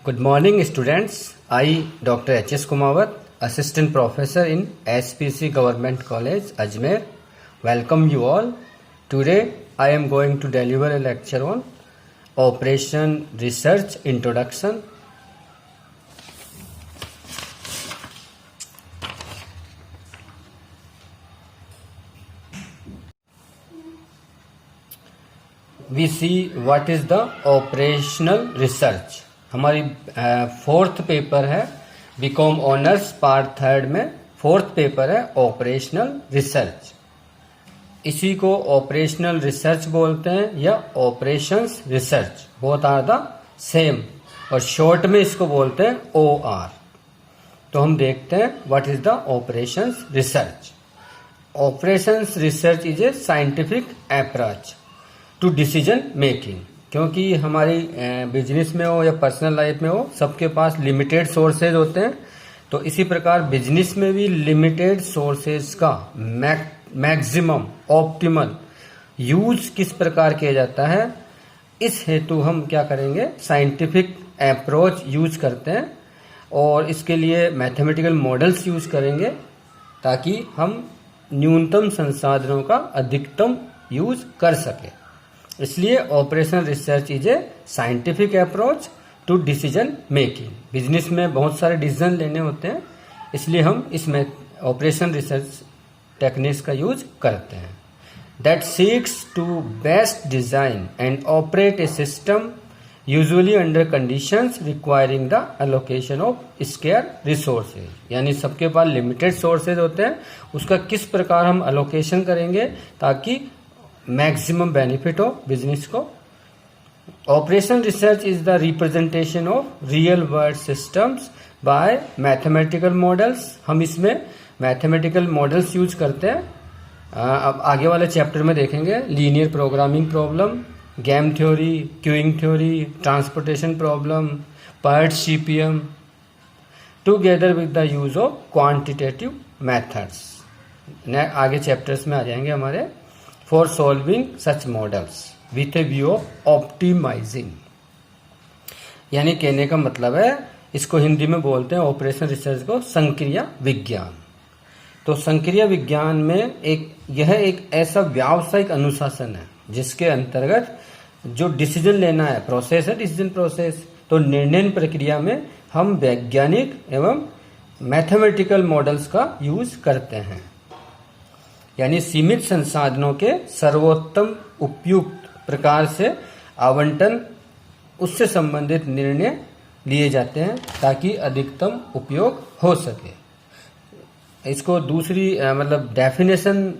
Good morning, students. I, Dr. H.S. Kumawat, Assistant Professor in SPC Government College, Ajmer, welcome you all. Today, I am going to deliver a lecture on Operation Research Introduction. We see what is the operational research. हमारी fourth paper है B Com honours part third में fourth paper है operational research. इसी को operational research बोलते हैं या operations research, both are the same, और शॉर्ट में इसको बोलते हैं OR। तो हम देखते हैं what is the operations research. Operations research is a scientific approach to decision making. क्योंकि हमारी बिजनेस में हो या पर्सनल लाइफ में हो, सबके पास लिमिटेड सोर्सेज होते हैं। तो इसी प्रकार बिजनेस में भी लिमिटेड सोर्सेज का मैक्सिमम ऑप्टिमल यूज किस प्रकार किया जाता है, इस हेतु हम क्या करेंगे, साइंटिफिक अप्रोच यूज करते हैं और इसके लिए मैथमेटिकल मॉडल्स यूज करेंगे ताकि हम न्यूनतम संसाधनों का अधिकतम यूज कर सके। इसलिए operational research is a scientific approach to decision making. Business में बहुत सारे डिसीजन लेने होते हैं, इसलिए हम इसमें ऑपरेशन रिसर्च टेक्निक्स का यूज करते हैं। That seeks to best design and operate a system usually under conditions requiring the allocation of scarce resources. यानी सबके पास लिमिटेड सोर्सेज होते हैं, उसका किस प्रकार हम एलोकेशन करेंगे ताकि मैक्सिमम बेनिफिट हो बिजनेस को। Operation research is the representation of real world systems bye mathematical models. हम इसमें मैथमेटिकल मॉडल्स यूज करते हैं। अब आगे वाले चैप्टर में देखेंगे linear programming problem, game theory, queuing theory, transportation problem, PERT CPM together with the use of quantitative methods. आगे चैप्टर्स में आ जाएंगे हमारे। For solving such models with a view of optimising. यानी कहने का मतलब है, इसको हिंदी में बोलते हैं ऑपरेशन रिसर्च को संक्रिया विज्ञान। तो संक्रिया विज्ञान में यह एक ऐसा व्यावसायिक अनुशासन है जिसके अंतर्गत जो डिसीजन लेना है प्रोसेस है, डिसीजन प्रोसेस। तो निर्णय प्रक्रिया में हम वैज्ञानिक एवं मैथमेटिकल मॉडल्स का यूज करते हैं। यानी सीमित संसाधनों के सर्वोत्तम उपयुक्त प्रकार से आवंटन, उससे संबंधित निर्णय लिए जाते हैं ताकि अधिकतम उपयोग हो सके। इसको दूसरी मतलब डेफिनेशन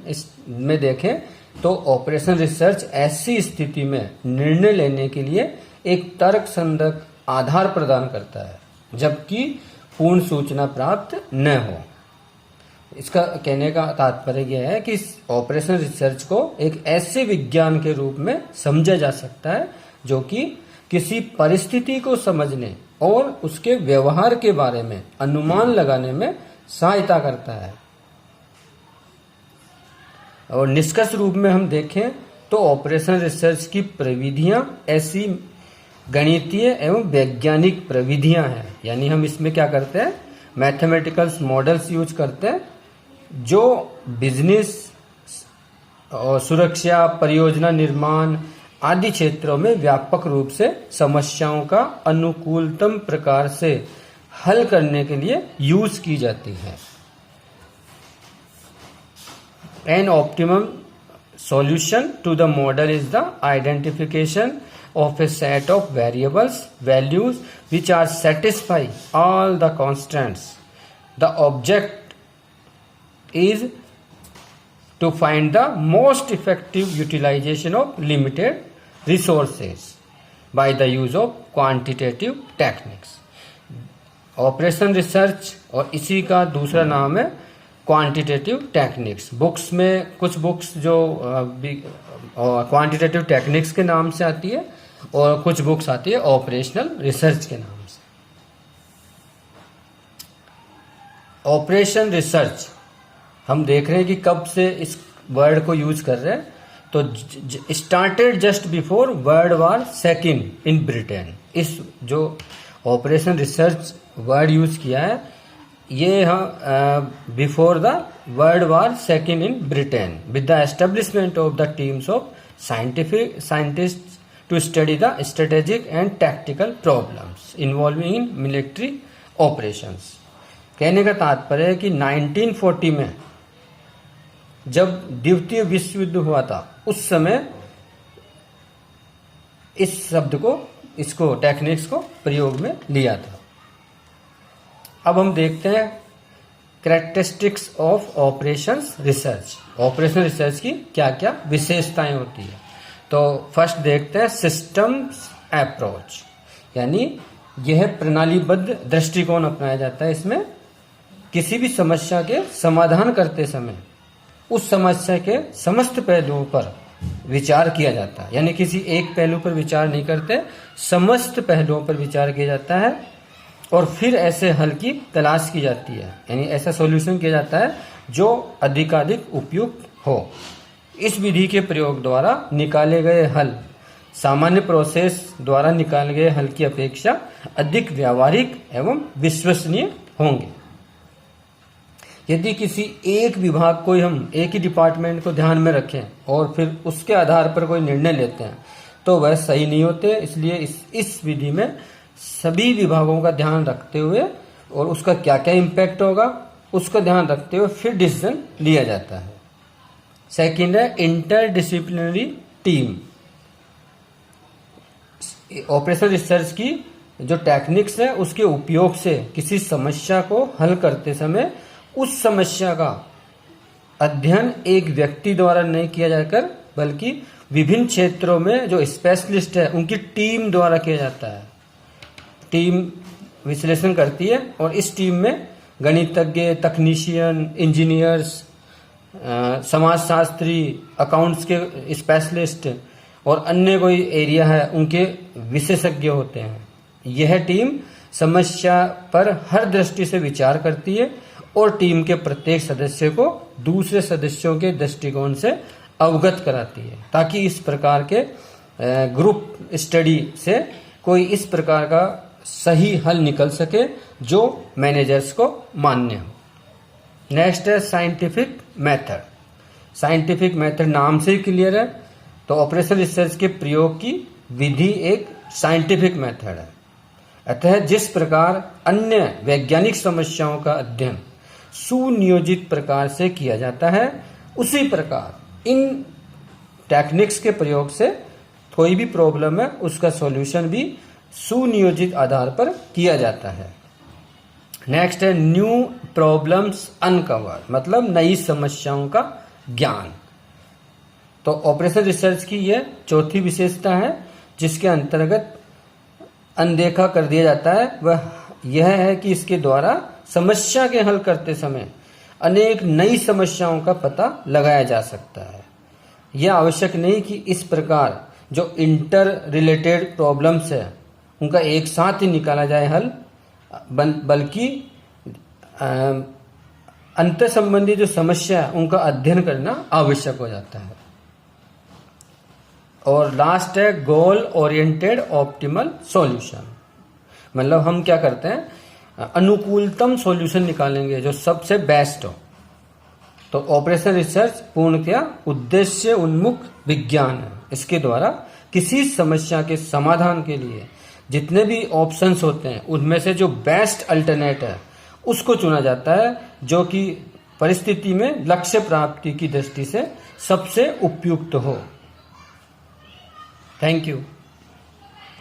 में देखें तो ऑपरेशन रिसर्च ऐसी स्थिति में निर्णय लेने के लिए एक तर्कसंगत आधार प्रदान करता है जबकि पूर्ण सूचना प्राप्त न हो। इसका कहने का तात्पर्य यह है कि ऑपरेशन रिसर्च को एक ऐसे विज्ञान के रूप में समझा जा सकता है जो कि किसी परिस्थिति को समझने और उसके व्यवहार के बारे में अनुमान लगाने में सहायता करता है। और निष्कर्ष रूप में हम देखें तो ऑपरेशन रिसर्च की प्रविधियां ऐसी गणितीय एवं वैज्ञानिक प्रविधियां हैं। यानी हम इसमें क्या करते हैं, मैथमेटिकल मॉडल्स यूज करते हैं जो बिजनेस और सुरक्षा, परियोजना निर्माण आदि क्षेत्रों में व्यापक रूप से समस्याओं का अनुकूलतम प्रकार से हल करने के लिए यूज की जाती है। An optimum solution to the model is the identification of a set of variables values which are satisfy all the constants. The object is to find the most effective utilization of limited resources by the use of quantitative techniques. Operation research और इसी का दूसरा नाम है quantitative techniques. Books में कुछ books जो quantitative techniques के नाम से आती है और कुछ बुक्स आती है ऑपरेशनल रिसर्च के नाम से। ऑपरेशन रिसर्च हम देख रहे हैं कि कब से इस वर्ड को यूज कर रहे हैं, तो started just before world war second in Britain. इस जो ऑपरेशन रिसर्च वर्ड यूज किया है, ये before the world war second in Britain with the establishment of the teams of scientist to study the strategic and tactical problems involving in military operations. कहने का तात्पर्य है कि 1940 में जब द्वितीय विश्व युद्ध हुआ था उस समय इस शब्द को, इसको टेक्निक्स को प्रयोग में लिया था। अब हम देखते हैं characteristics of operations research. Operation research की क्या क्या विशेषताएं होती है। तो फर्स्ट देखते हैं सिस्टम्स अप्रोच, यानी यह प्रणालीबद्ध दृष्टिकोण अपनाया जाता है। इसमें किसी भी समस्या के समाधान करते समय उस समस्या के समस्त पहलुओं पर विचार किया जाता है, यानी किसी एक पहलू पर विचार नहीं करते, समस्त पहलुओं पर विचार किया जाता है और फिर ऐसे हल की तलाश की जाती है, यानी ऐसा सॉल्यूशन किया जाता है जो अधिकाधिक उपयुक्त हो। इस विधि के प्रयोग द्वारा निकाले गए हल सामान्य प्रोसेस द्वारा निकाले गए हल की अपेक्षा अधिक व्यावहारिक एवं विश्वसनीय होंगे। यदि किसी एक विभाग को हम एक ही डिपार्टमेंट को ध्यान में रखें और फिर उसके आधार पर कोई निर्णय लेते हैं तो वह सही नहीं होते। इसलिए इस विधि में सभी विभागों का ध्यान रखते हुए और उसका क्या क्या इम्पैक्ट होगा उसका ध्यान रखते हुए फिर डिसीजन लिया जाता है। सेकंड है इंटरडिसिप्लिनरी टीम। ऑपरेशन रिसर्च की जो टेक्निक्स है उसके उपयोग से किसी समस्या को हल करते समय उस समस्या का अध्ययन एक व्यक्ति द्वारा नहीं किया जाकर बल्कि विभिन्न क्षेत्रों में जो स्पेशलिस्ट है उनकी टीम द्वारा किया जाता है। टीम विश्लेषण करती है और इस टीम में गणितज्ञ, तकनीशियन, इंजीनियर्स, समाजशास्त्री, अकाउंट्स के स्पेशलिस्ट और अन्य कोई एरिया है उनके विशेषज्ञ होते हैं। यह टीम समस्या पर हर दृष्टि से विचार करती है और टीम के प्रत्येक सदस्य को दूसरे सदस्यों के दृष्टिकोण से अवगत कराती है ताकि इस प्रकार के ग्रुप स्टडी से कोई इस प्रकार का सही हल निकल सके जो मैनेजर्स को मान्य हो। नेक्स्ट है साइंटिफिक मेथड। साइंटिफिक मेथड नाम से ही क्लियर है, तो ऑपरेशन रिसर्च के प्रयोग की विधि एक साइंटिफिक मेथड है। अतः जिस प्रकार अन्य वैज्ञानिक समस्याओं का अध्ययन सुनियोजित प्रकार से किया जाता है उसी प्रकार इन टेक्निक्स के प्रयोग से कोई भी प्रॉब्लम है उसका सॉल्यूशन भी सुनियोजित आधार पर किया जाता है। नेक्स्ट है न्यू प्रॉब्लम्स अनकवर, मतलब नई समस्याओं का ज्ञान। तो ऑपरेशन रिसर्च की यह चौथी विशेषता है जिसके अंतर्गत अनदेखा कर दिया जाता है वह यह है कि इसके द्वारा समस्या के हल करते समय अनेक नई समस्याओं का पता लगाया जा सकता है। यह आवश्यक नहीं कि इस प्रकार जो इंटर रिलेटेड प्रॉब्लम्स है उनका एक साथ ही निकाला जाए हल, बल्कि अंतर संबंधी जो समस्या है उनका अध्ययन करना आवश्यक हो जाता है। और लास्ट है गोल ओरिएंटेड ऑप्टिमल सॉल्यूशन, मतलब हम क्या करते हैं अनुकूलतम सॉल्यूशन निकालेंगे जो सबसे बेस्ट हो। तो ऑपरेशन रिसर्च पूर्णतया उद्देश्य उन्मुख विज्ञान है। इसके द्वारा किसी समस्या के समाधान के लिए जितने भी ऑप्शंस होते हैं उनमें से जो बेस्ट अल्टरनेट है उसको चुना जाता है जो कि परिस्थिति में लक्ष्य प्राप्ति की दृष्टि से सबसे उपयुक्त हो। Thank you.